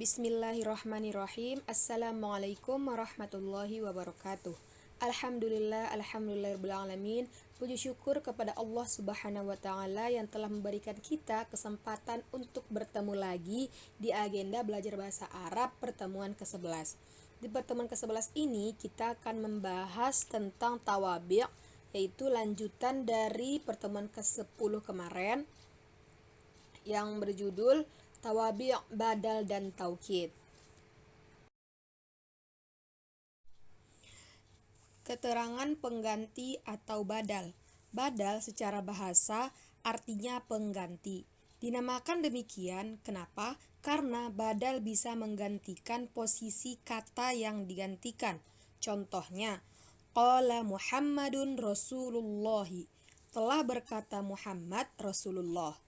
Bismillahirrahmanirrahim. Assalamualaikum warahmatullahi wabarakatuh. Alhamdulillahirabbil alamin. Puji syukur kepada Allah Subhanahu wa taala yang telah memberikan kita kesempatan untuk bertemu lagi di agenda belajar bahasa Arab pertemuan ke-11. Di pertemuan ke-11 ini kita akan membahas tentang tawabi', yaitu lanjutan dari pertemuan ke-10 kemarin yang berjudul tawabi', badal dan taukid. Keterangan pengganti atau badal. Badal secara bahasa artinya pengganti. Dinamakan demikian kenapa? Karena badal bisa menggantikan posisi kata yang digantikan. Contohnya, qala Muhammadun Rasulullahi. Telah berkata Muhammad Rasulullah.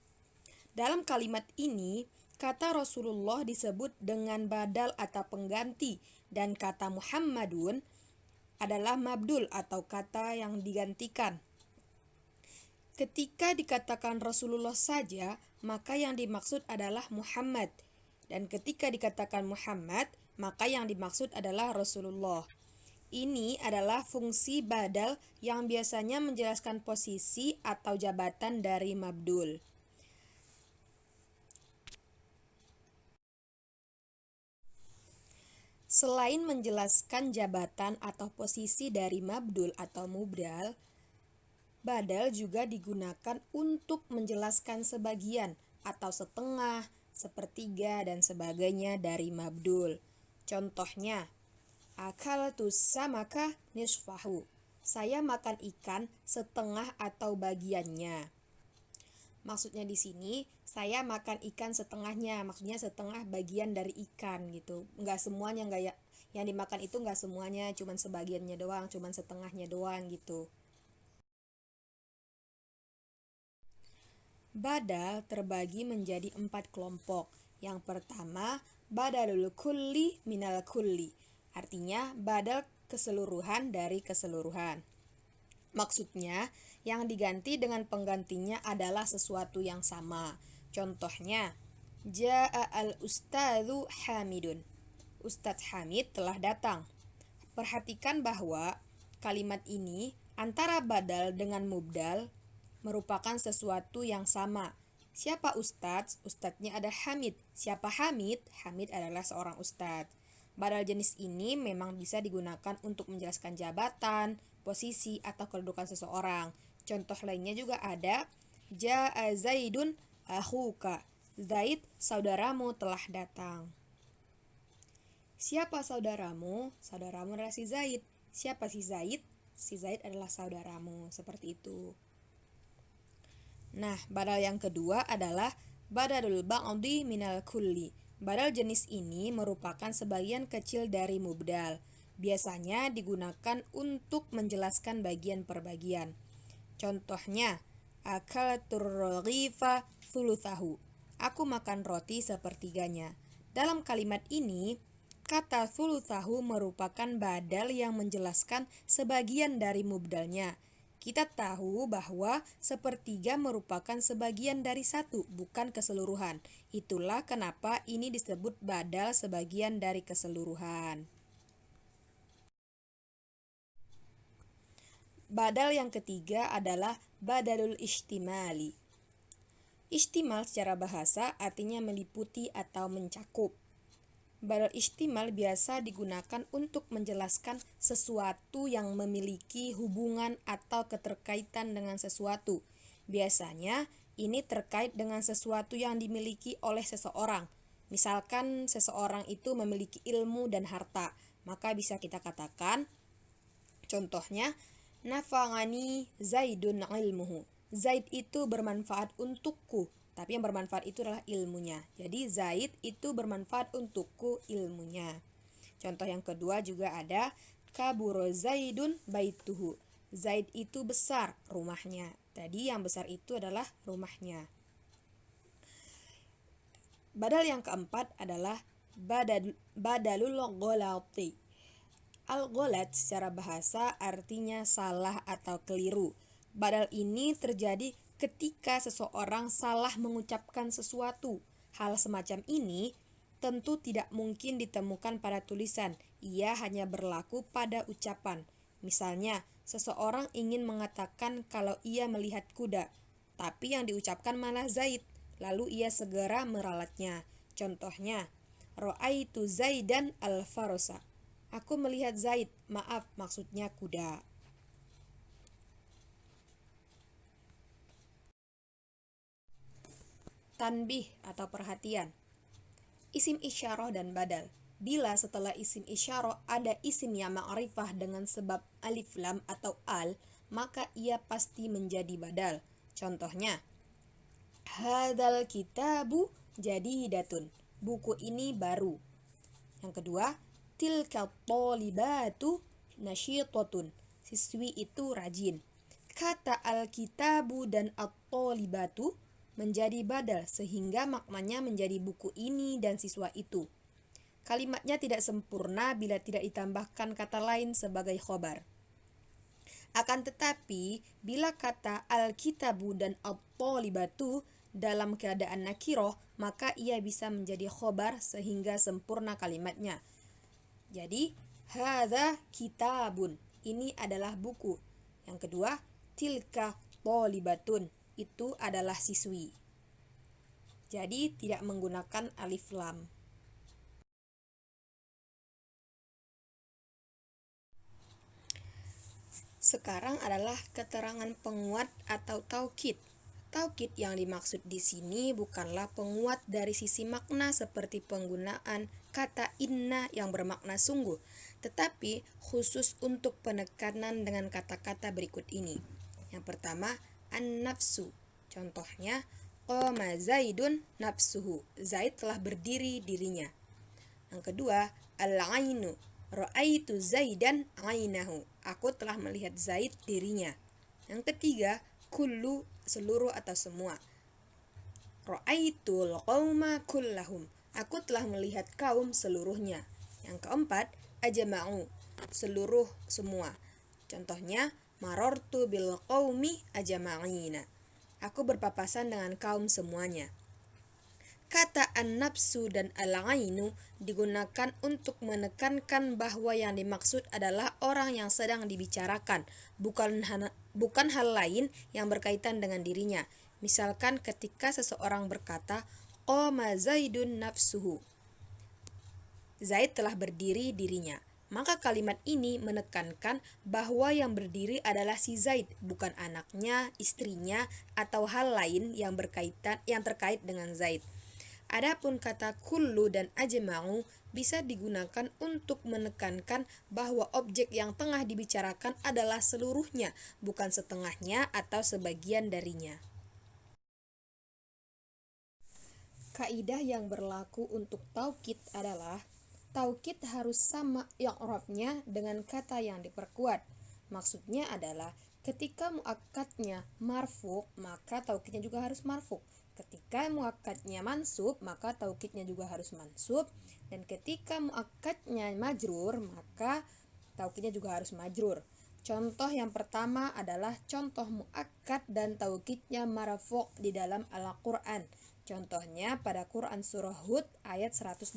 Dalam kalimat ini, kata Rasulullah disebut dengan badal atau pengganti, dan kata Muhammadun adalah mabdul atau kata yang digantikan. Ketika dikatakan Rasulullah saja, maka yang dimaksud adalah Muhammad. Dan ketika dikatakan Muhammad, maka yang dimaksud adalah Rasulullah. Ini adalah fungsi badal yang biasanya menjelaskan posisi atau jabatan dari mabdul. Selain menjelaskan jabatan atau posisi dari mabdul atau mubdal, badal juga digunakan untuk menjelaskan sebagian atau setengah, sepertiga, dan sebagainya dari mabdul. Contohnya, akaltus samaka nisfahu. Saya makan ikan setengah atau bagiannya. Maksudnya di sini, saya makan ikan setengahnya, maksudnya setengah bagian dari ikan gitu. Nggak semuanya, yang dimakan itu nggak semuanya, cuman sebagiannya doang, cuman setengahnya doang gitu. Badal terbagi menjadi 4 kelompok. Yang pertama, badalul kulli minal kulli. Artinya, badal keseluruhan dari keseluruhan. Maksudnya, yang diganti dengan penggantinya adalah sesuatu yang sama. Contohnya, Ja'a al-ustadzu Hamidun. Ustadz Hamid telah datang. Perhatikan bahwa kalimat ini antara badal dengan mubdal merupakan sesuatu yang sama. Siapa ustadz? Ustadznya ada Hamid. Siapa Hamid? Hamid adalah seorang ustadz. Badal jenis ini memang bisa digunakan untuk menjelaskan jabatan, posisi, atau kedudukan seseorang. Contoh lainnya juga ada, Ja'a Zaidun akhuka. Zaid, saudaramu telah datang. Siapa saudaramu? Saudaramu adalah si Zaid. Siapa si Zaid? Si Zaid adalah saudaramu. Seperti itu. Nah, badal yang kedua adalah badalul ba'di minal kulli. Badal jenis ini merupakan sebagian kecil dari mubdal. Biasanya digunakan untuk menjelaskan bagian per bagian. Contohnya, akalatur raghifa thuluthahu. Aku makan roti sepertiganya. Dalam kalimat ini, kata thuluthahu merupakan badal yang menjelaskan sebagian dari mubdalnya. Kita tahu bahwa sepertiga merupakan sebagian dari satu, bukan keseluruhan. Itulah kenapa ini disebut badal sebagian dari keseluruhan. Badal yang ketiga adalah badalul ihtimali. Ihtimal secara bahasa artinya meliputi atau mencakup. Badal ihtimal biasa digunakan untuk menjelaskan sesuatu yang memiliki hubungan atau keterkaitan dengan sesuatu. Biasanya, ini terkait dengan sesuatu yang dimiliki oleh seseorang. Misalkan seseorang itu memiliki ilmu dan harta, maka bisa kita katakan, contohnya, nafa'ani Zaidun ilmuhu. Zaid itu bermanfaat untukku. Tapi yang bermanfaat itu adalah ilmunya. Jadi Zaid itu bermanfaat untukku ilmunya. Contoh yang kedua juga ada kaburo Zaidun baituhu. Zaid itu besar rumahnya. Tadi yang besar itu adalah rumahnya. Badal yang keempat adalah badalul gholati. Al-gholat secara bahasa artinya salah atau keliru. Badal ini terjadi ketika seseorang salah mengucapkan sesuatu. Hal semacam ini tentu tidak mungkin ditemukan pada tulisan. Ia hanya berlaku pada ucapan. Misalnya, seseorang ingin mengatakan kalau ia melihat kuda, tapi yang diucapkan malah Zaid, lalu ia segera meralatnya. Contohnya, Ra'aitu Zaidan al-Farosa. Aku melihat Zaid, maaf maksudnya kuda. Tanbih atau perhatian. Isim isyarah dan badal. Bila setelah isim isyarah ada isim yang ma'rifah dengan sebab alif lam atau al, maka ia pasti menjadi badal. Contohnya, hadzal kitabu jadidatun. Buku ini baru. Yang kedua, tilka thalibatu nasyitatun. Siswi itu rajin. Kata al-kitabu dan at-thalibatu menjadi badal sehingga maknanya menjadi buku ini dan siswa itu. Kalimatnya tidak sempurna bila tidak ditambahkan kata lain sebagai khobar. Akan tetapi, bila kata al-kitabu dan at-thalibatu dalam keadaan nakiroh, maka ia bisa menjadi khobar sehingga sempurna kalimatnya. Jadi, hadza kitabun. Ini adalah buku. Yang kedua, tilka thalibatun. Itu adalah siswi. Jadi, tidak menggunakan alif lam. Sekarang adalah keterangan penguat atau taukid. Taukid yang dimaksud di sini bukanlah penguat dari sisi makna seperti penggunaan kata inna yang bermakna sungguh, tetapi khusus untuk penekanan dengan kata-kata berikut ini. Yang pertama, an-nafsu. Contohnya, qama Zaidun nafsuhu. Zaid telah berdiri dirinya. Yang kedua, al-ainu. Ra'aitu Zaidan ainahu. Aku telah melihat Zaid dirinya. Yang ketiga, kullu, seluruh atau semua. Ra'aitul qauma kullahum. Aku telah melihat kaum seluruhnya. Yang keempat, ajma'u, seluruh semua. Contohnya, marartu bil qaumi ajma'ina. Aku berpapasan dengan kaum semuanya. Kata an-nafsu dan al-ainu digunakan untuk menekankan bahwa yang dimaksud adalah orang yang sedang dibicarakan, bukan hal lain yang berkaitan dengan dirinya. Misalkan ketika seseorang berkata, qama Zaidun nafsuhu. Zaid telah berdiri dirinya. Maka kalimat ini menekankan bahwa yang berdiri adalah si Zaid, bukan anaknya, istrinya, atau hal lain yang terkait dengan Zaid. Adapun kata kullu dan ajma'u bisa digunakan untuk menekankan bahwa objek yang tengah dibicarakan adalah seluruhnya, bukan setengahnya atau sebagian darinya. Kaidah yang berlaku untuk taukid adalah taukid harus sama i'rabnya dengan kata yang diperkuat. Maksudnya adalah ketika muakkadnya marfu, maka taukidnya juga harus marfu. Ketika muakkadnya mansub, maka taukidnya juga harus mansub. Dan ketika muakkadnya majrur, maka taukidnya juga harus majrur. Contoh yang pertama adalah contoh muakkad dan taukidnya marfu' di dalam Al-Qur'an. Contohnya pada Quran surah Hud ayat 123.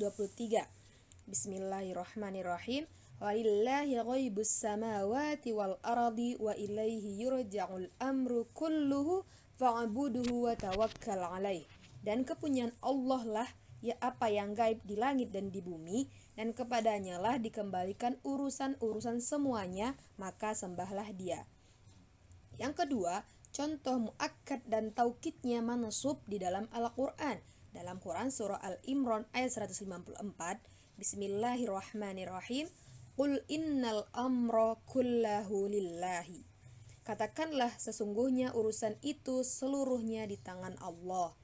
Bismillahirrahmanirrahim. Walillahi ghaibus samawati wal ardi wa ilaihi yurja'ul amru kulluhu fa'buduhu wa tawakkal alaih. Dan kepunyaan Allah lah ya apa yang gaib di langit dan di bumi, dan kepadanya lah dikembalikan urusan-urusan semuanya, maka sembahlah dia. Yang kedua, contoh muakkad dan taukidnya mansub di dalam Al-Qur'an. Dalam Quran surah Al-Imran ayat 154, Bismillahirrahmanirrahim. Qul innal amra kullahu lillahi. Katakanlah sesungguhnya urusan itu seluruhnya di tangan Allah.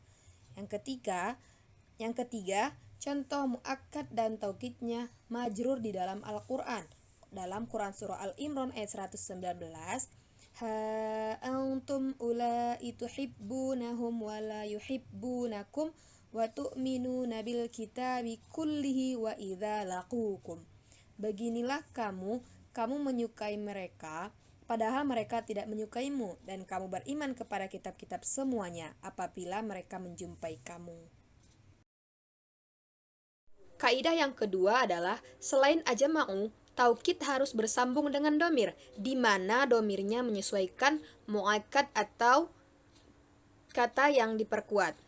Yang ketiga, contoh muakkad dan taukidnya majrur di dalam Al-Qur'an. Dalam Quran surah Al-Imran ayat 119, ha antum ulai tuhibbunahum wa la yuhibbunakum wa tu'minuna bil kitabi kullihi wa idza laqukum. Beginilah kamu menyukai mereka padahal mereka tidak menyukaimu, dan kamu beriman kepada kitab-kitab semuanya apabila mereka menjumpai kamu. Kaidah yang kedua adalah selain ajma'u, taukid harus bersambung dengan domir, di mana domirnya menyesuaikan muakkad atau kata yang diperkuat.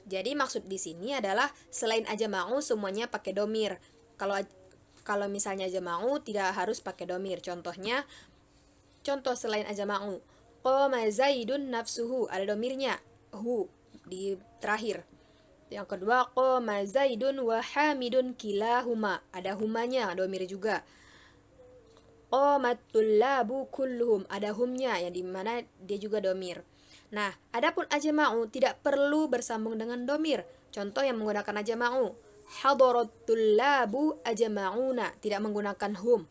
Jadi maksud di sini adalah selain ajma'u semuanya pakai domir. Kalau misalnya ajma'u tidak harus pakai domir. Contoh selain ajma'u, qama zaidun nafsuhu, ada domirnya, hu di terakhir. Yang kedua, qama zaidun wa hamidun kilahuma, ada humanya, domir juga. Qamat tullabu kulluhum, ada humnya yang dimana dia juga domir. Nah, adapun ajma'u tidak perlu bersambung dengan domir. Contoh yang menggunakan ajma'u, hadarat tullabu ajma'una, tidak menggunakan hum.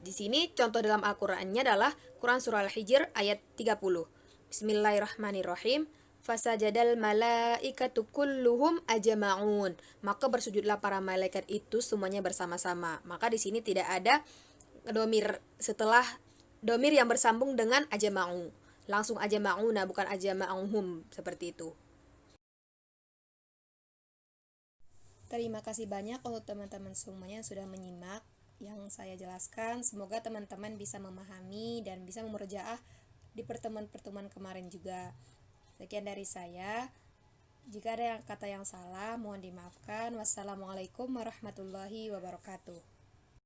Di sini contoh dalam Al-Qur'annya adalah Quran surah Al-Hijr ayat 30. Bismillahirrahmanirrahim. Fasajadal malaikatu kulluhum ajma'un. Maka bersujudlah para malaikat itu semuanya bersama-sama. Maka di sini tidak ada domir setelah domir yang bersambung dengan ajma'u. Langsung ajma'una, bukan ajma'uhum, seperti itu. Terima kasih banyak untuk teman-teman semuanya yang sudah menyimak yang saya jelaskan. Semoga teman-teman bisa memahami dan bisa memurojaah di pertemuan-pertemuan kemarin juga. Sekian dari saya. Jika ada kata yang salah, mohon dimaafkan. Wassalamualaikum warahmatullahi wabarakatuh.